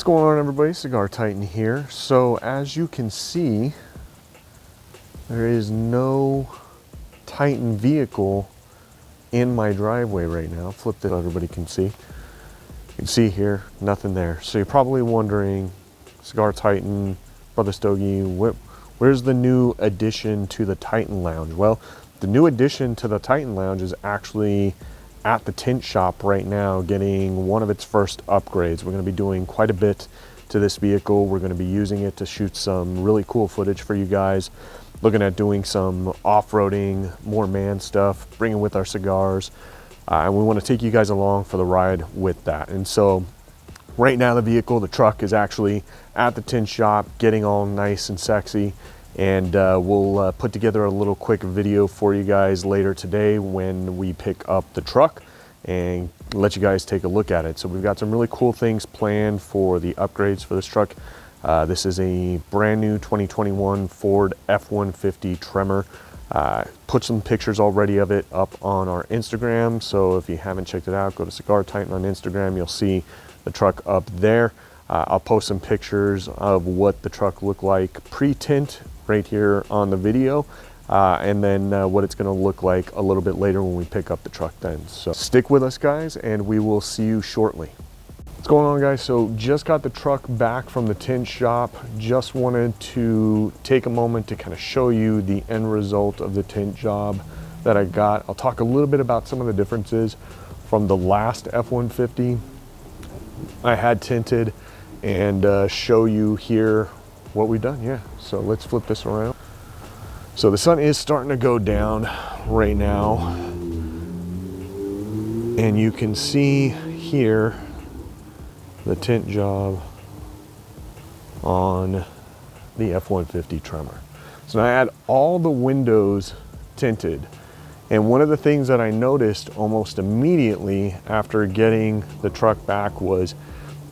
What's going on, everybody? Cigar Titan here. So as you can see, there is no Titan vehicle in my driveway right now. Flip it so everybody can see. You can see here, nothing there. So you're probably wondering, Cigar Titan, Brother Stogie, where's the new addition to the Titan Lounge? Well, the new addition to the Titan Lounge is actually at the tint shop right now, getting one of its first upgrades. We're going to be doing quite a bit to this vehicle. We're going to be using it to shoot some really cool footage for you guys, looking at doing some off-roading, more man stuff, bringing with our cigars, and we want to take you guys along for the ride with that. And so right now the truck is actually at the tint shop, getting all nice and sexy, and we'll put together a little quick video for you guys later today when we pick up the truck and let you guys take a look at it. So we've got some really cool things planned for the upgrades for this truck. This is a brand new 2021 Ford F150 Tremor. Put some pictures already of it up on our Instagram, so if you haven't checked it out, go to Cigar Titan on Instagram. You'll see the truck up there. I'll post some pictures of what the truck looked like pre-tint right here on the video, and then what it's going to look like a little bit later when we pick up the truck then. So stick with us, guys, and we will see you shortly. What's going on, guys? So just got the truck back from the tint shop. Just wanted to take a moment to kind of show you the end result of the tint job that I got. I'll talk a little bit about some of the differences from the last F-150 I had tinted, and show you here what we've done. Yeah, so let's flip this around. So the sun is starting to go down right now, and you can see here the tint job on the F-150 Tremor. So now I had all the windows tinted, and one of the things that I noticed almost immediately after getting the truck back was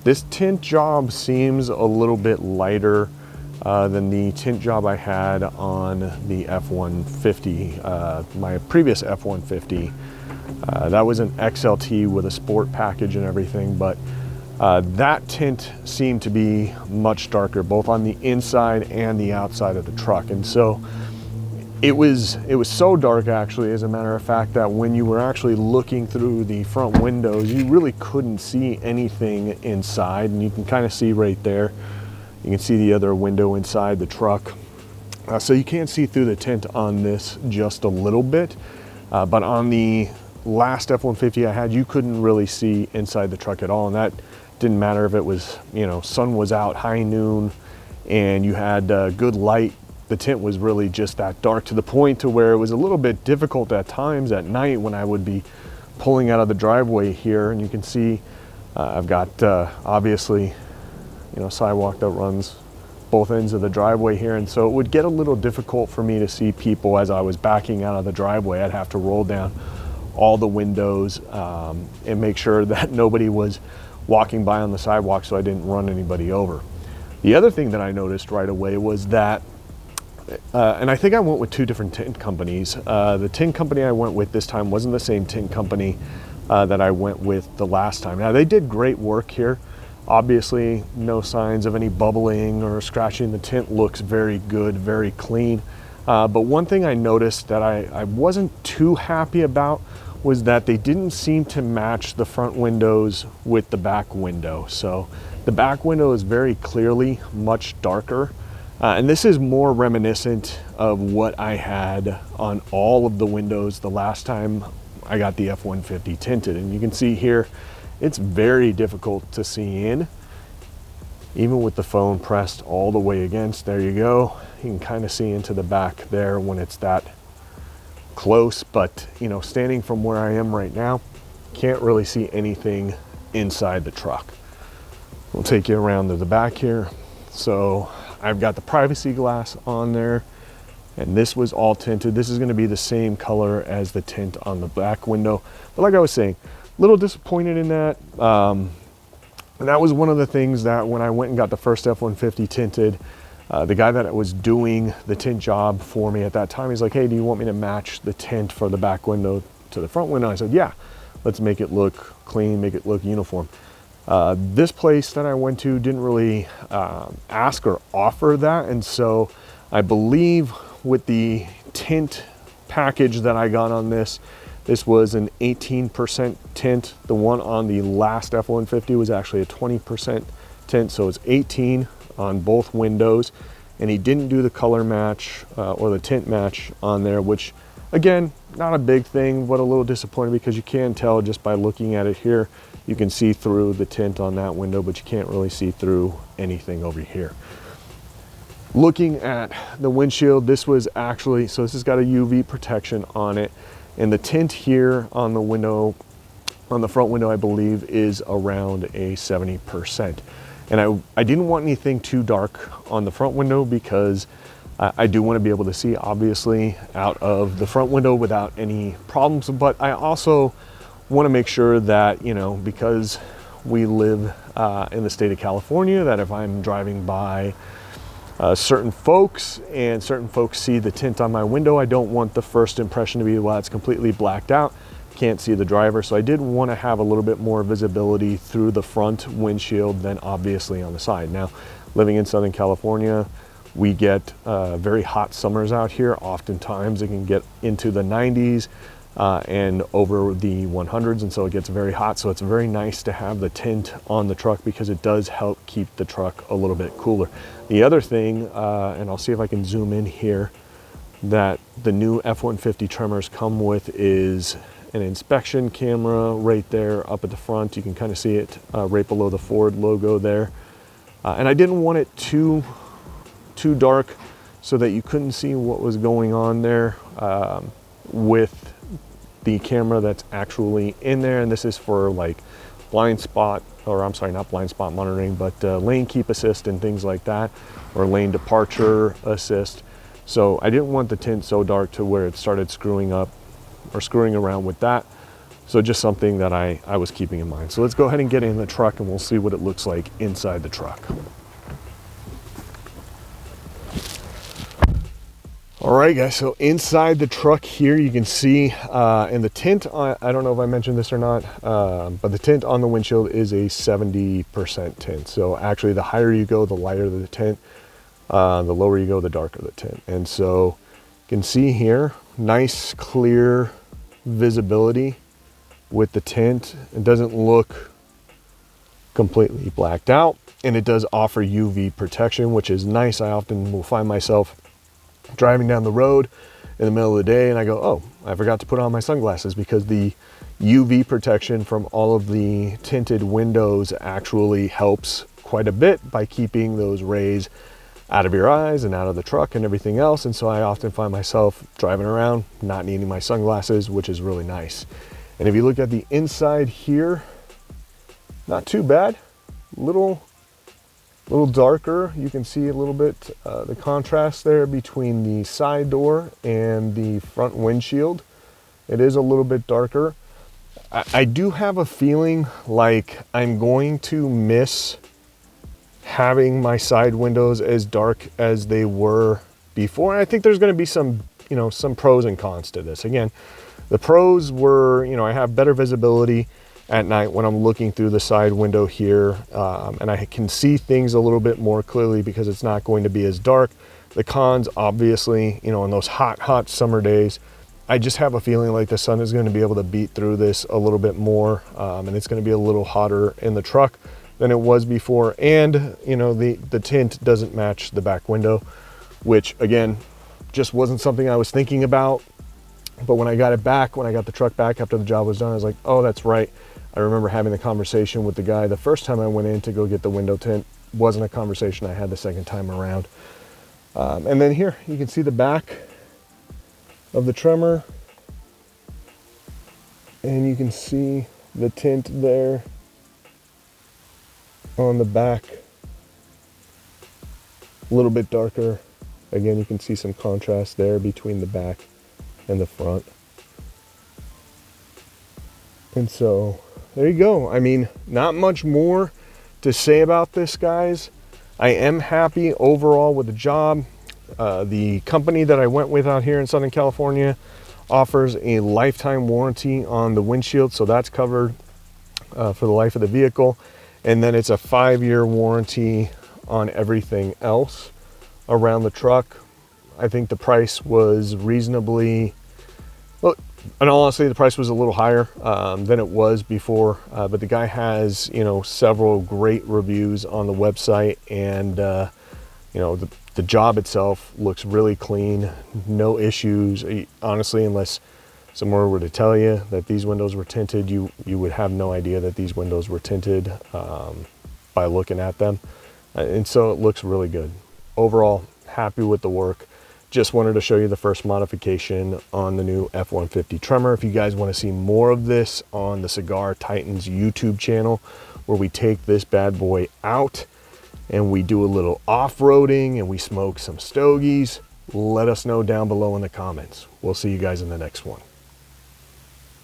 this tint job seems a little bit lighter than the tint job I had on the F-150, my previous F-150. That was an XLT with a sport package and everything, but that tint seemed to be much darker, both on the inside and the outside of the truck. And so it was so dark, actually, as a matter of fact, that when you were actually looking through the front windows, you really couldn't see anything inside. And you can kind of see right there, you can see the other window inside the truck. So you can't see through the tint on this just a little bit, but on the last F-150 I had, you couldn't really see inside the truck at all. And that didn't matter if it was, you know, sun was out, high noon, and you had good light. The tint was really just that dark, to the point to where it was a little bit difficult at times at night when I would be pulling out of the driveway here. And you can see I've got obviously, you know, sidewalk that runs both ends of the driveway here, and so it would get a little difficult for me to see people as I was backing out of the driveway. I'd have to roll down all the windows and make sure that nobody was walking by on the sidewalk so I didn't run anybody over. The other thing that I noticed right away was that and I think I went with two different tint companies. The tint company I went with this time wasn't the same tint company that I went with the last time. Now, they did great work here. Obviously, no signs of any bubbling or scratching. The tint looks very good, very clean. But one thing I noticed that I wasn't too happy about was that they didn't seem to match the front windows with the back window. So the back window is very clearly much darker. And this is more reminiscent of what I had on all of the windows the last time I got the F-150 tinted. And you can see here, it's very difficult to see in, even with the phone pressed all the way against. There you go. You can kind of see into the back there when it's that close, but you know, standing from where I am right now, can't really see anything inside the truck. We'll take you around to the back here. So I've got the privacy glass on there, and this was all tinted. This is going to be the same color as the tint on the back window. But like I was saying, a little disappointed in that. And that was one of the things that when I went and got the first F-150 tinted, the guy that was doing the tint job for me at that time, he's like, hey, do you want me to match the tint for the back window to the front window? I said, yeah, let's make it look clean, make it look uniform. This place that I went to didn't really ask or offer that, and so I believe with the tint package that I got on this was an 18% tint. The one on the last F150 was actually a 20% tint, so it's 18 on both windows, and he didn't do the color match or the tint match on there, which again, not a big thing, but a little disappointing because you can tell just by looking at it here. You can see through the tint on that window, but you can't really see through anything over here. Looking at the windshield, this was actually, so this has got a UV protection on it, and the tint here on the window, on the front window, I believe is around a 70%. And I didn't want anything too dark on the front window because I do want to be able to see obviously out of the front window without any problems, but I also want to make sure that, you know, because we live in the state of California, that if I'm driving by certain folks and certain folks see the tint on my window, I don't want the first impression to be, well, it's completely blacked out, can't see the driver. So I did want to have a little bit more visibility through the front windshield than obviously on the side. Now, living in Southern California, we get very hot summers out here. Oftentimes it can get into the 90s and over the 100s, and so it gets very hot. So it's very nice to have the tint on the truck because it does help keep the truck a little bit cooler. The other thing, and I'll see if I can zoom in here, that the new F150 Tremors come with is an inspection camera right there up at the front. You can kind of see it right below the Ford logo there. And I didn't want it too dark so that you couldn't see what was going on there with the camera that's actually in there. And this is for like blind spot, or I'm sorry, not blind spot monitoring, but lane keep assist and things like that, or lane departure assist. So I didn't want the tint so dark to where it started screwing up or screwing around with that. So just something that I was keeping in mind. So let's go ahead and get in the truck and we'll see what it looks like inside the truck. All right, guys, so inside the truck here, you can see, and the tint, I don't know if I mentioned this or not, but the tint on the windshield is a 70% tint. So actually, the higher you go, the lighter the tint, the lower you go, the darker the tint. And so you can see here, nice, clear visibility with the tint. It doesn't look completely blacked out, and it does offer UV protection, which is nice. I often will find myself driving down the road in the middle of the day and I go, oh, I forgot to put on my sunglasses, because the UV protection from all of the tinted windows actually helps quite a bit by keeping those rays out of your eyes and out of the truck and everything else. And so I often find myself driving around not needing my sunglasses, which is really nice. And if you look at the inside here, not too bad, little darker. You can see a little bit the contrast there between the side door and the front windshield. It is a little bit darker. I do have a feeling like I'm going to miss having my side windows as dark as they were before. And I think there's going to be some, you know, some pros and cons to this. Again, the pros were, you know, I have better visibility at night when I'm looking through the side window here, and I can see things a little bit more clearly because it's not going to be as dark. The cons, obviously, you know, on those hot summer days, I just have a feeling like the sun is going to be able to beat through this a little bit more, and it's going to be a little hotter in the truck than it was before. And, you know, the tint doesn't match the back window, which again, just wasn't something I was thinking about. But when I got it back, when I got the truck back after the job was done, I was like, oh, that's right. I remember having the conversation with the guy the first time I went in to go get the window tint. Wasn't a conversation I had the second time around. And then here, you can see the back of the Tremor. And you can see the tint there on the back. A little bit darker. Again, you can see some contrast there between the back and the front. And so there you go. I mean, not much more to say about this, guys. I am happy overall with the job. The company that I went with out here in Southern California offers a lifetime warranty on the windshield, so that's covered for the life of the vehicle. And then it's a 5-year warranty on everything else around the truck. I think the price was reasonably, well, and honestly, the price was a little higher than it was before, but the guy has, you know, several great reviews on the website, and you know, the job itself looks really clean, no issues. Honestly, unless someone were to tell you that these windows were tinted, you would have no idea that these windows were tinted by looking at them. And so it looks really good. Overall, happy with the work. Just wanted to show you the first modification on the new F150 Tremor. If you guys want to see more of this on the Cigar Titans YouTube channel, where we take this bad boy out and we do a little off-roading and we smoke some stogies, let us know down below in the comments. We'll see you guys in the next one.